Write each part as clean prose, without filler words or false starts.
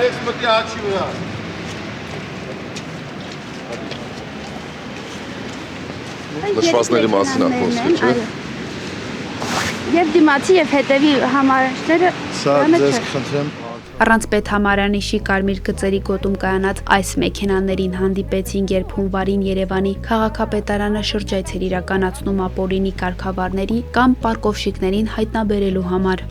Այս մտի աչի վրա։ Նշվածների մասին է խոսքը, չէ՞։ Եվ դիմացի եւ հետևի համարանիշները Սա ձեզ կխնդրեմ։ Առանց պետհամարանիշի կարմիր գծերի գոտում կայանած այս մեքենաներին հանդիպեցին, երբ հունվարին Երևանի քաղաքապետարանը շրջայց էր իրականացնում ապօրինի կարգավարների կամ պարկովշիկներին հայտնաբերելու համար։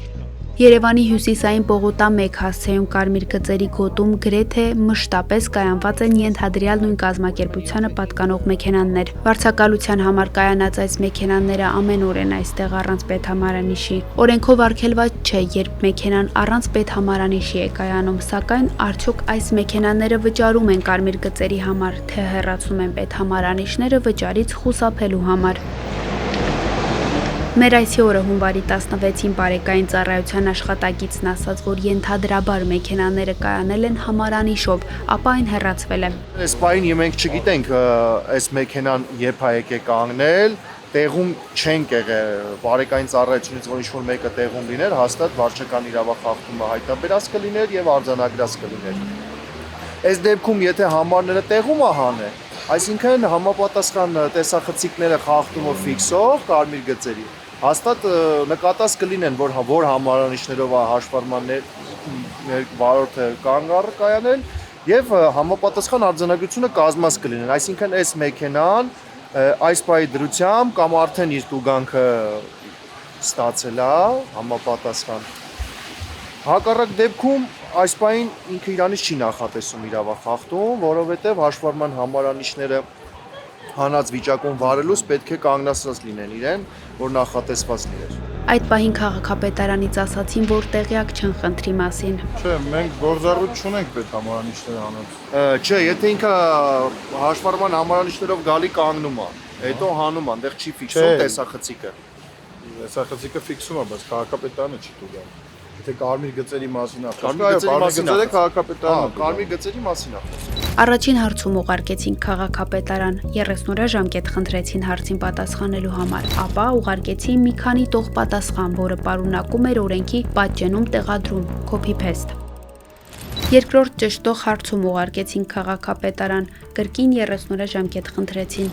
Երևանի հյուսիսային պողոտա 1 հասցեում կարմիր գծերի գոտում գրեթե մշտապես կայանված են ենթադրյալ նույն կազմակերպությանը պատկանող մեքենաներ։ Վարձակալության համար կայանած այս մեքենաները ամեն օր են այստեղ առանց պետհամարանիշի։ Օրենքով արգելված չէ, երբ մեքենան առանց պետհամարանիշի է կայանում, սակայն արդյոք այս մեքենաները վճարում են կարմիր գծերի համար, թե հեռացում են պետհամարանիշները վճարից խուսափելու համար։ Մեր այսի օրը հունվարի 16-ին բարեկային ծառայության աշխատակիցն ասաց, որ ենթադրաբար մեքենաները կայանել են համարանիշով, ապա այն հեռացվել է։ Այս պահին մենք չգիտենք այս մեքենան երբ է եկել կանգնել, տեղում չենք եղել բարեկային ծառայությունից, որ ինչ-որ մեկը տեղում լիներ, հաստատ վարչական իրավախախտումը հայտնաբերած կլիներ եւ արձանագրած կլիներ։ Այս դեպքում եթե համարները տեղում է հանել, այսինքն համապատասխան տեսախցիկները խախտումը ֆիքսող կարմիր գծերի հաստատ նկատած կլինեն, որ համարանիշներով է հաշվառման վարորդը կանգ կայանել եւ համապատասխան արձանագրությունը կազմած կլինեն, այսինքն այս մեքենան այս պահի դրությամբ կամ արդեն իր տուգանքը ստացել է համապատասխան։ Հակառակ դեպքում այս պահին ինքը իրանից չի նախատեսում իրավախախտում, որովհետեւ հաշվառման համարանիշները հանած վիճակում վարելուց պետք է կանգնացած լինեն իրեն, որ նախատեսված լիներ։ Այդ պահին քաղաքապետարանից ասացին, որ տեղյակ չեն խնդրի մասին։ Չէ, մենք գործառույթ չունենք պետհամարանիշներ հանած։ Չէ, եթե ինքը հաշվառման համարանիշներով գալի կանգնում է, հետո հանում է, այնտեղ չի ֆիքսում տեսախցիկը։ Տեսախցիկը ֆիքսում է, բայց քաղաքապետարանը չի տուգան։ Եթե կարմիր գծերի մասին է Կարմիր քաղաքապետարանը, կարմիր գծերի մասին է խոսքը։ Առաջին հարցում ուղարկեցին քաղաքապետարան, 30 օրաժամկետ խնդրեցին հարցին պատասխանելու համար, ապա ուղարկեցին մի քանի տող պատասխան, որը պարունակում էր օրենքի պատճենում տեղադրում, copy-paste։ Երկրորդ ճշտող հարցում ուղարկեցին քաղաքապետարան, կրկին 30 օրաժամկետ խնդրեցին։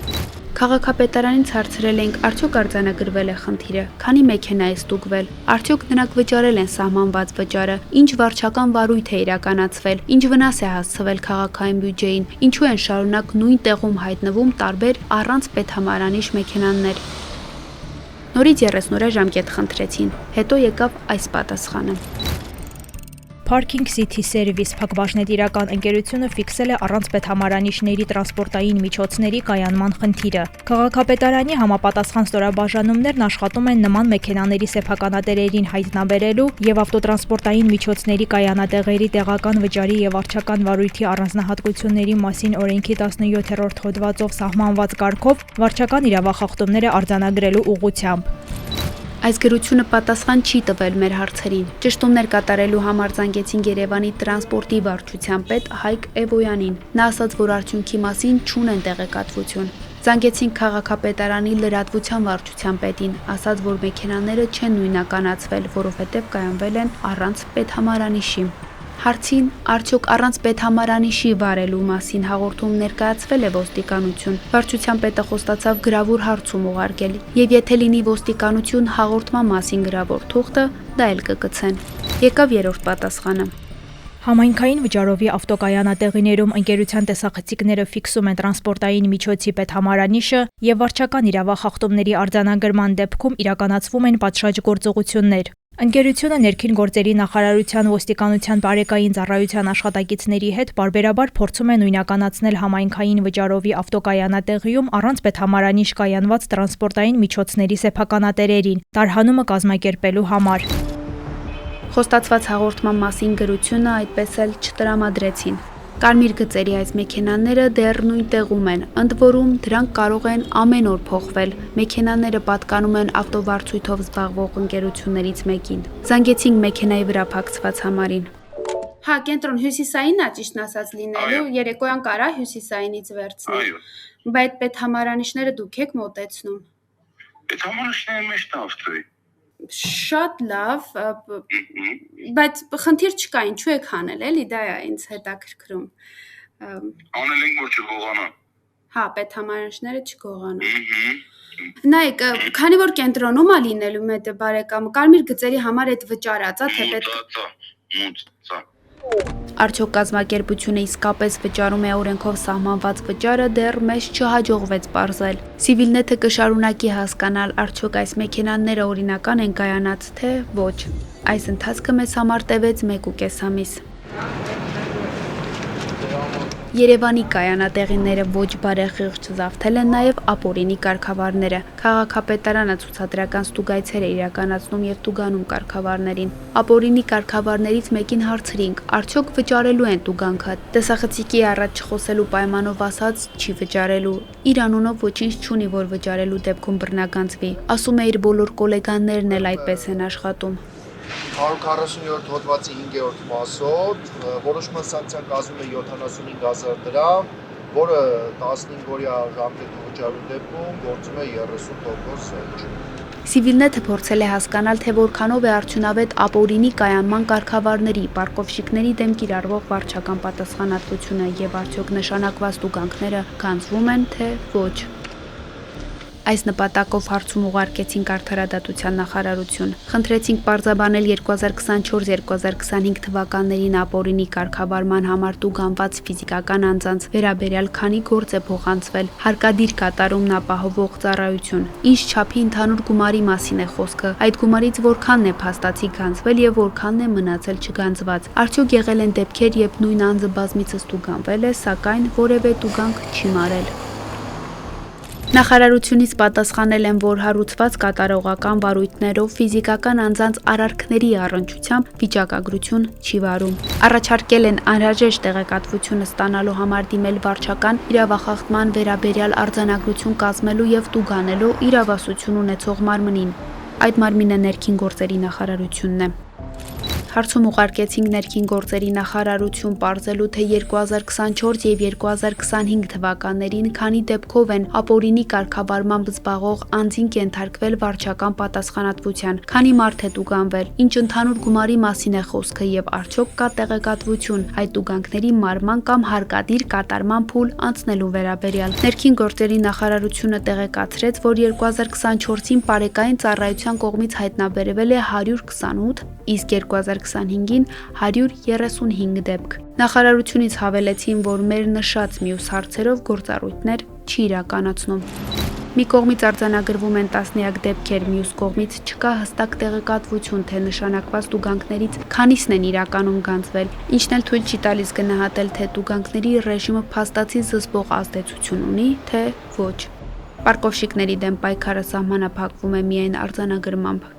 Քաղաքապետարանից հարցրել ենք, արդյոք արձանագրվել է խնդիրը, քանի մեքենա է ստուգվել, արդյոք նրանք վճարել են սահմանված վճարը, ինչ վարչական վարույթ է իրականացվել, ինչ վնաս է հասցվել քաղաքային բյուջեին, ինչու են շարունակ նույն տեղում հայտնվում տարբեր առանց պետհամարանիշ մեքենաներ։ Նորից 30 օրաժամկետ խնդրեցին, հետո եկավ այս պատասխանը։ Parking City Service փակbaşնետիրական ընկերությունը ֆիքսել է առանց պետհամարանիշների տրանսպորտային միջոցների կայանման խնդիրը։ Քաղաքապետարանի համապատասխան ստորաբաժանումներն աշխատում են նման մեքենաների սեփականատերերին հայտնաբերելու եւ ավտոտրանսպորտային միջոցների կայանատեղերի տեղական վճարի եւ վարչական վարույթի առանձնահատկությունների մասին օրենքի 17-րդ հոդվածով սահմանված կարգով վարչական իրավախախտումները արձանագրելու ուղղությամբ։ Այս գրությունը պատասխան չի տվել մեր հարցերին։ Ճշտումներ կատարելու համար զանգեցին Երևանի տրանսպորտի վարչության պետ Հայկ Էվոյանին։ Նա ասաց, որ արդյունքի մասին չունեն տեղեկատվություն։ Զանգեցին քաղաքապետարանի լրատվության վարչության պետին, ասաց, որ մեքենաները չեն նույնականացվել, որովհետև կայանվել են առանց պետհամարանիշի։ Հարցին, արդյոք առանց պետհամարանիշի վարելու մասին հաղորդում ներկայացվել է ոստիկանություն։ Վարչության պետը խոստացավ գրավոր հարցում ուղարկել, եւ եթե լինի ոստիկանություն հաղորդման մասին գրավոր թուղթը, դա էլ կգցեն։ Եկավ երրորդ պատասխանը։ Համայնքային վճարովի ավտոկայանատեղիներում ընկերության տեսախցիկները ֆիքսում են տրանսպորտային միջոցի պետհամարանիշը եւ վարչական իրավախախտումների արձանագրման դեպքում իրականացվում են պատշաճ գործողություններ։ Ընկերությունը ներքին գործերի նախարարության ոստիկանության բարեկային ծառայության աշխատակիցների հետ պարբերաբար փորձում է նույնականացնել համայնքային վճարովի ավտոկայանատեղիում առանց պետհամարանիշ կայանված տրանսպորտային միջոցների սեփականատերերին տարհանումը կազմակերպելու համար։ Խոստացված հաղորդման մասին գրությունը այդպես էլ չտրամադրեցին։ Կարմիր գծերի այս մեքենաները դեռ նույն տեղում են, ընդ որում դրանք կարող են ամեն օր փոխվել։ Մեքենաները պատկանում են ավտովարձույթով զբաղվող ընկերություններից մեկին։ Զանգեցինք մեքենայի վրա փակցված համարին։ Հա, կենտրոն հյուսիսային է ճիշտն ասած լինելու, երեկոյան կարա հյուսիսայինից վերցնել։ Բայց պետհամարանիշները դուք եք մոտեցնում։ Պետհամարանիշները մեջ տավտոյ։ Շատ լավ, բայց խնդիր չկա, ինչու եք հանել, էլի դա է ինձ հետաքրքրում։ Անել ենք, որ չգողանան։ Հա, պետհամարանիշները չգողանան։ Նայեք, քանի որ կենտրոնում է լինելու մեծ բարեկամ, կարմիր գծերի համար այդ վճարած է, թե պետք Մուծա։ Արդյոք կազմակերպությունը իսկապես վճարում է օրենքով սահմանված վճարը, դեռ մեզ չհաջողվեց պարզել։ Civilnet-ը կշարունակի հասկանալ, արդյոք այս մեքենաները օրինական են կայանած, թե ոչ։ Այս ընթացքը մեզ համար տևեց 1.5 ամիս։ Երևանի կայանատեղիները ոչ բարեխիղճ զավթել են նաև ապօրինի կարգավարները։ Քաղաքապետարանը ցուցադրական ստուգայցեր է իրականացնում եւ տուգանում կարգավարներին։ Ապօրինի կարգավարներից մեկին հարցրինք, արդյոք վճարելու են տուգանքը։ Տեսախցիկի առաջ չխոսելու պայմանով ասաց՝ չի վճարելու։ Իր անունով ոչինչ չունի, որ վճարելու դեպքում բռնագանձվի։ Ասում է իր բոլոր գոլեգաներն էլ այդպես են աշխատում։ 147 հոդվածի 5-րդ մասով որոշման սանկցիան կազմում է 75,000 դրամ, որը 15-օրյա ժամկետով վճարելու դեպքում գործում է 30% սենջ։ Civilnet-ը փորձել է հասկանալ, թե որքանով է արդյունավետ ապօրինի կայանման կարգավարների, պարկովщикների դեմ կիրառվող վարչական պատասխանատվությունը եւ արդյոք նշանակված տուգանքները գանձվում են, թե ոչ։ Այս նպատակով հարցում ուղարկեցինք Արդարադատության նախարարություն։ Խնդրեցինք պարզաբանել 2024-2025 թվականներին ապօրինի կարգավարման համար տուգանված ֆիզիկական անձանց վերաբերյալ քանի գործ է փոխանցվել, հարկադիր կատարումն ապահովող ծառայություն։ Ինչ չափի ընդհանուր գումարի մասին է խոսքը, այդ գումարից որքանն է փաստացի գանձվել եւ որքանն է մնացել չգանձված։ Արդյոք եղել են դեպքեր, երբ նույն անձը բազմիցս տուգանվել է, սակայն որևէ տուգանք չի մարել։ Նախարարությունից պատասխանել են, որ հարուցված կատարողական վարույթներով ֆիզիկական անձանց արարքների առնչությամբ վիճակագրություն չի վարում։ Առաջարկել են անհրաժեշտ տեղեկատվությունը ստանալու համար դիմել վարչական իրավախախտման վերաբերյալ արձանագրություն կազմելու եւ տուգանելու իրավասություն ունեցող մարմնին։ Այդ մարմինը ներքին գործերի նախարարությունն է։ Հարցում ուղարկեցինք ներքին գործերի նախարարություն պարզելու, թե 2024 եւ 2025 թվականներին քանի դեպքով են ապօրինի կարգավարմամբ զբաղող անձին կենթարկվել վարչական պատասխանատվության, քանի մարդ է տուգանվել, ինչ ընդհանուր գումարի մասին է խոսքը եւ արդյոք կա տեղեկատվություն այդ տուգանքների մարման կամ հարկադիր կատարման փուլ անցնելու վերաբերյալ։ Ներքին գործերի նախարարությունը տեղեկացրեց, որ 2024-ին Պարեկային ծառայության կողմից հայտնաբերվել է 128, իսկ 2025-ին 135 դեպք։ Նախարարությունից հավելեցին, որ մեր նշած մյուս հարցերով գործառույթներ չի իրականացնում։ Մի կողմից արձանագրվում են տասնյակ դեպքեր, մյուս կողմից չկա հստակ տեղեկատվություն, թե նշանակված տուգանքներից քանիսն են իրականում գանձվել, ինչն էլ թույլ չի տալիս գնահատել, թե տուգանքների ռեժիմը փաստացի զսպող ազդեցություն ունի, թե ոչ։ Պարկովщикների դեմ պայքարը սահմանափակվում է միայն արձանագրմամբ։